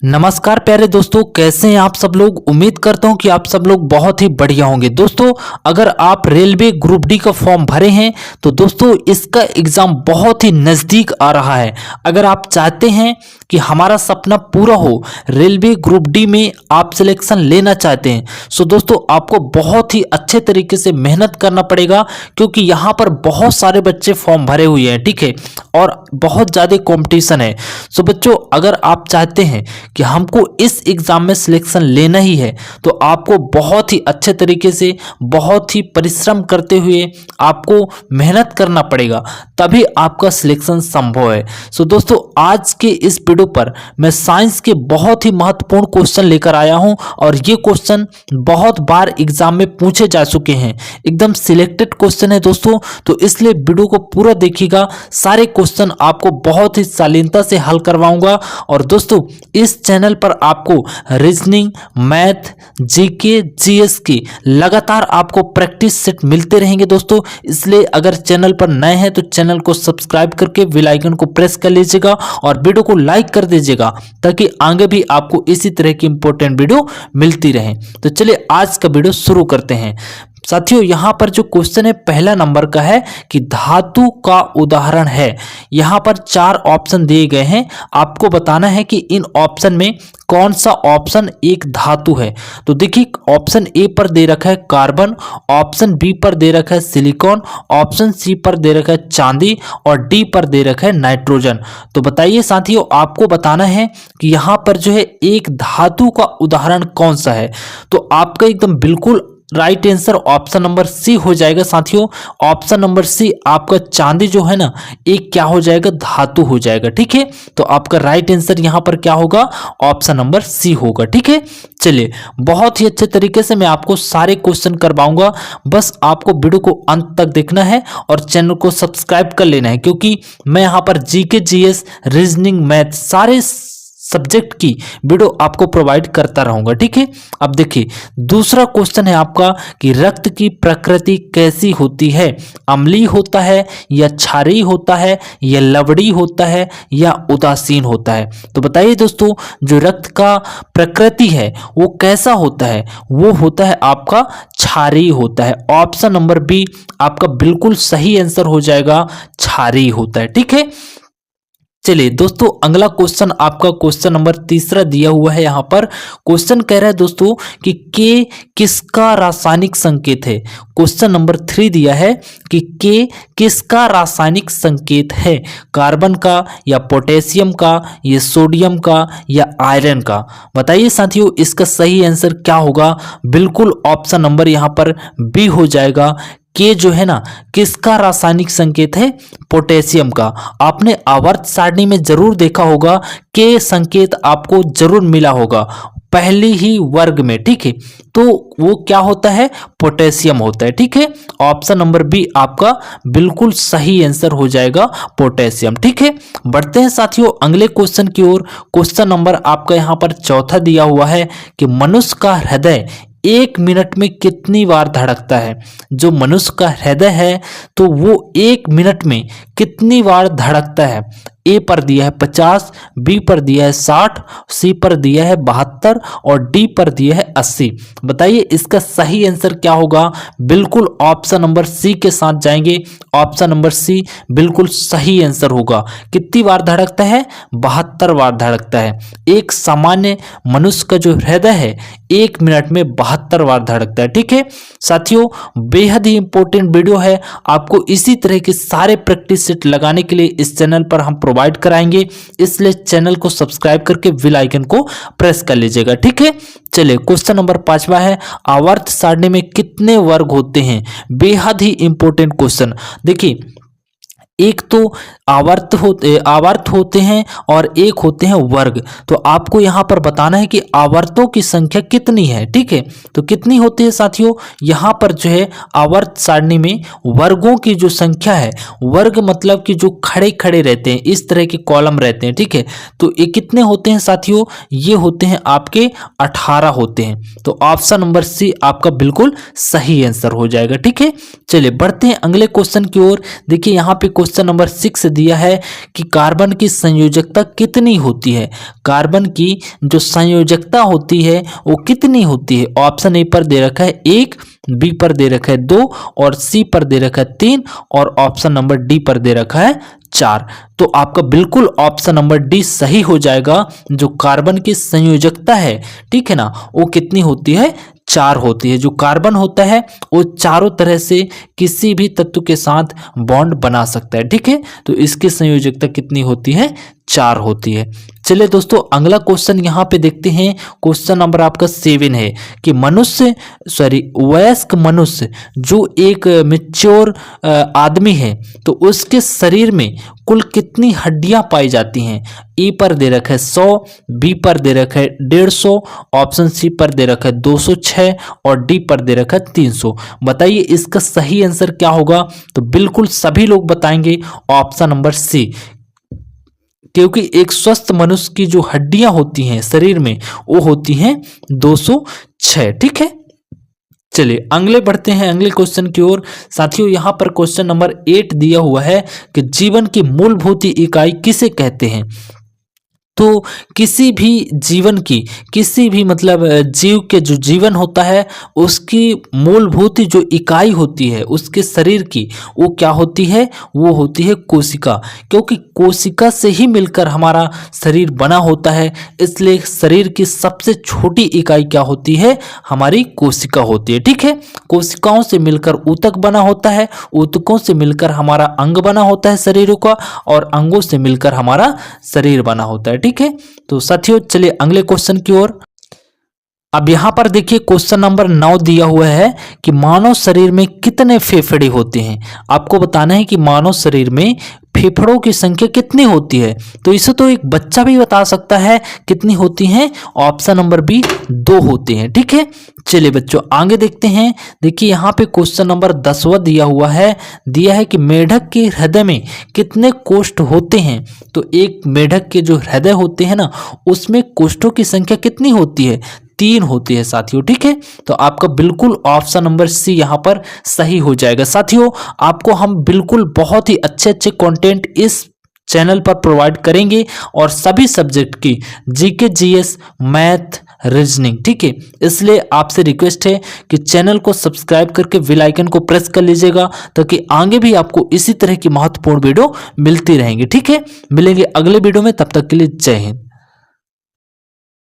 नमस्कार प्यारे दोस्तों, कैसे हैं आप सब लोग। उम्मीद करता हूं कि आप सब लोग बहुत ही बढ़िया होंगे। दोस्तों, अगर आप रेलवे ग्रुप डी का फॉर्म भरे हैं तो दोस्तों इसका एग्जाम बहुत ही नज़दीक आ रहा है। अगर आप चाहते हैं कि हमारा सपना पूरा हो, रेलवे ग्रुप डी में आप सिलेक्शन लेना चाहते हैं, सो दोस्तों आपको बहुत ही अच्छे तरीके से मेहनत करना पड़ेगा, क्योंकि यहाँ पर बहुत सारे बच्चे फॉर्म भरे हुए हैं, ठीक है, और बहुत ज़्यादा कंपटीशन है। सो बच्चों, अगर आप चाहते हैं कि हमको इस एग्ज़ाम में सिलेक्शन लेना ही है तो आपको बहुत ही अच्छे तरीके से, बहुत ही परिश्रम करते हुए आपको मेहनत करना पड़ेगा, तभी आपका सिलेक्शन संभव है। सो दोस्तों, आज के इस वीडियो पर मैं साइंस के बहुत ही महत्वपूर्ण क्वेश्चन लेकर आया हूं, और ये क्वेश्चन बहुत बार एग्जाम में पूछे जा चुके हैं, एकदम सिलेक्टेड क्वेश्चन है दोस्तों, तो इसलिए वीडियो को पूरा देखिएगा। सारे क्वेश्चन आपको बहुत ही शालीनता से हल करवाऊंगा। और दोस्तों, इस चैनल पर आपको रीजनिंग, मैथ, जीके, जीएस की लगातार आपको प्रैक्टिस सेट मिलते रहेंगे दोस्तों, इसलिए अगर चैनल पर नए हैं तो चैनल को सब्सक्राइब करके बेल आइकन को प्रेस कर लीजिएगा और वीडियो को लाइक कर दीजिएगा, ताकि आगे भी आपको इसी तरह की इंपॉर्टेंट वीडियो मिलती रहे। तो चलिए आज का वीडियो शुरू करते हैं। साथियों, यहां पर जो क्वेश्चन है पहला नंबर का है कि धातु का उदाहरण है। यहां पर 4 ऑप्शन दिए गए हैं, आपको बताना है कि इन ऑप्शन में कौन सा ऑप्शन एक धातु है। तो देखिए, ऑप्शन ए पर दे रखा है कार्बन, ऑप्शन बी पर दे रखा है सिलिकॉन, ऑप्शन सी पर दे रखा है चांदी, और डी पर दे रखा है नाइट्रोजन। तो बताइए साथियों, आपको बताना है कि यहाँ पर जो है एक धातु का उदाहरण कौन सा है। तो आपका एकदम बिल्कुल right answer option number C हो जाएगा साथियों। ऑप्शन नंबर सी, आपका चांदी जो है ना, एक क्या हो जाएगा, धातु हो जाएगा, ठीक है। तो आपका राइट आंसर यहां पर क्या होगा, ऑप्शन नंबर सी होगा, ठीक है। चलिए, बहुत ही अच्छे तरीके से मैं आपको सारे क्वेश्चन करवाऊंगा, बस आपको वीडियो को अंत तक देखना है और चैनल को सब्सक्राइब कर लेना है, क्योंकि मैं यहाँ पर जीके, जीएस, रीजनिंग, मैथ सारे सब्जेक्ट की वीडियो आपको प्रोवाइड करता रहूंगा, ठीक है। अब देखिए, दूसरा क्वेश्चन है आपका कि रक्त की प्रकृति कैसी होती है। अम्लीय होता है, या क्षारीय होता है, या लवणीय होता है, या उदासीन होता है। तो बताइए दोस्तों, जो रक्त का प्रकृति है वो कैसा होता है, वो होता है आपका क्षारीय होता है। ऑप्शन नंबर बी आपका बिल्कुल सही आंसर हो जाएगा, क्षारीय होता है, ठीक है। चलिए दोस्तों, अगला क्वेश्चन आपका क्वेश्चन नंबर तीसरा दिया हुआ है। यहाँ पर क्वेश्चन कह रहा है दोस्तों कि के किसका रासायनिक संकेत है। क्वेश्चन नंबर 3 दिया है कि के किसका रासायनिक संकेत है, कार्बन का, या पोटेशियम का, या सोडियम का, या आयरन का। बताइए साथियों, इसका सही आंसर क्या होगा। बिल्कुल ऑप्शन नंबर यहाँ पर बी हो जाएगा। के जो है ना, किसका रासायनिक संकेत है, पोटेशियम का। आपने आवर्त सारणी में जरूर देखा होगा, के संकेत आपको जरूर मिला होगा पहली ही वर्ग में, ठीक है। तो वो क्या होता है, पोटेशियम होता है, ठीक है। ऑप्शन नंबर बी आपका बिल्कुल सही आंसर हो जाएगा, पोटेशियम, ठीक है। बढ़ते हैं साथियों अगले क्वेश्चन की ओर। क्वेश्चन नंबर आपका यहाँ पर चौथा दिया हुआ है कि मनुष्य का हृदय 1 मिनट में कितनी बार धड़कता है। जो मनुष्य का हृदय है तो वो 1 मिनट में कितनी बार धड़कता है। ए पर दिया है 50, बी पर दिया है 60, सी पर दिया है 72, और डी पर दिया है 80। बताइए इसका सही आंसर क्या होगा। बिल्कुल ऑप्शन नंबर सी के साथ जाएंगे। ऑप्शन नंबर सी बिल्कुल सही आंसर होगा। कितनी बार धड़कता है, 72 बार धड़कता है। एक सामान्य मनुष्य का जो हृदय है 1 मिनट में 72 बार धड़कता है, ठीक है। साथियों, बेहद ही इंपॉर्टेंट वीडियो है, आपको इसी तरह के सारे प्रैक्टिस सेट लगाने के लिए इस चैनल पर हम प्रोवाइड कराएंगे, इसलिए चैनल को सब्सक्राइब करके बेल आइकन को प्रेस कर लीजिएगा, ठीक है। चलिए, क्वेश्चन नंबर 5वां है, आवर्त सारणी में कितने वर्ग होते हैं। बेहद ही इंपॉर्टेंट क्वेश्चन। देखिए, एक तो आवर्त होते हैं और एक होते हैं वर्ग। तो आपको यहां पर बताना है कि आवर्तों की संख्या कितनी है, ठीक है। तो कितनी होती है साथियों, यहां पर जो है आवर्त सारणी में वर्गों की जो संख्या है, वर्ग मतलब कि जो खड़े खड़े रहते हैं, इस तरह के कॉलम रहते हैं, ठीक है। तो ये कितने होते हैं साथियों, ये होते हैं आपके 18 होते हैं। तो ऑप्शन नंबर सी आपका बिल्कुल सही आंसर हो जाएगा, ठीक है। चलिए बढ़ते हैं अगले क्वेश्चन की ओर। देखिए यहाँ पे क्वेश्चन नंबर 6 दिया है कि कार्बन की संयोजकता कितनी होती है। कार्बन की जो संयोजकता होती है वो कितनी होती है। ऑप्शन ए पर दे रखा है 1, बी पर दे रखा है 2 और सी पर दे रखा है 3 और ऑप्शन नंबर डी पर दे रखा है 4। तो आपका बिल्कुल ऑप्शन नंबर डी सही हो जाएगा। जो कार्बन की संयोजकता है, ठीक है ना, वो कितनी होती है, 4 होती है। जो कार्बन होता है वो चारों तरह से किसी भी तत्व के साथ बॉन्ड बना सकता है, ठीक है। तो इसकी संयोजकता कितनी होती है, 4 होती है। चलिए दोस्तों अगला क्वेश्चन यहाँ पे देखते हैं। क्वेश्चन नंबर आपका 7 है कि वयस्क मनुष्य जो एक मैच्योर आदमी है तो उसके शरीर में कुल कितनी हड्डियां पाई जाती हैं। ए पर दे रखा है 100, बी पर दे रखा है 150, ऑप्शन सी पर दे रखा है 206 और डी पर दे रखा है 300। बताइए इसका सही आंसर क्या होगा। तो बिल्कुल सभी लोग बताएंगे ऑप्शन नंबर सी, क्योंकि एक स्वस्थ मनुष्य की जो हड्डियां होती हैं शरीर में वो होती हैं 206, ठीक है। चलिए अगले बढ़ते हैं अगले क्वेश्चन की ओर। साथियों यहाँ पर क्वेश्चन नंबर 8 दिया हुआ है कि जीवन की मूलभूत इकाई किसे कहते हैं। तो किसी भी जीवन की, किसी भी मतलब जीव के जो जीवन होता है उसकी मूलभूत जो इकाई होती है उसके शरीर की, वो क्या होती है, वो होती है कोशिका। क्योंकि कोशिका से ही मिलकर हमारा शरीर बना होता है, इसलिए शरीर की सबसे छोटी इकाई क्या होती है, हमारी कोशिका होती है, ठीक है। कोशिकाओं से मिलकर ऊतक बना होता है, ऊतकों से मिलकर हमारा अंग बना होता है शरीर का, और अंगों से मिलकर हमारा शरीर बना होता है, ठीक है। तो साथियों चलिए अगले क्वेश्चन की ओर। अब यहां पर देखिए क्वेश्चन नंबर 9 दिया हुआ है कि मानव शरीर में कितने फेफड़े होते हैं। आपको बताना है कि मानव शरीर में फेफड़ों की संख्या कितनी होती है। तो इसे तो एक बच्चा भी बता सकता है कितनी होती हैं। ऑप्शन नंबर बी 2 होते हैं, ठीक है। चलिए बच्चों आगे देखते हैं। देखिए यहाँ पे क्वेश्चन नंबर 10वां दिया है कि मेढक के हृदय में कितने कोष्ठ होते हैं। तो एक मेढक के जो हृदय होते हैं ना उसमें कोष्ठों की संख्या कितनी होती है, 3 होती है साथियों, ठीक है। तो आपका बिल्कुल ऑप्शन नंबर सी यहाँ पर सही हो जाएगा। साथियों आपको हम बिल्कुल बहुत ही अच्छे कंटेंट इस चैनल पर प्रोवाइड करेंगे और सभी सब्जेक्ट की जीके, जीएस, मैथ, रीजनिंग, ठीक है। इसलिए आपसे रिक्वेस्ट है कि चैनल को सब्सक्राइब करके बेल आइकन को प्रेस कर लीजिएगा ताकि आगे भी आपको इसी तरह की महत्वपूर्ण वीडियो मिलती रहेंगी, ठीक है। मिलेंगे अगले वीडियो में, तब तक के लिए जय हिंद।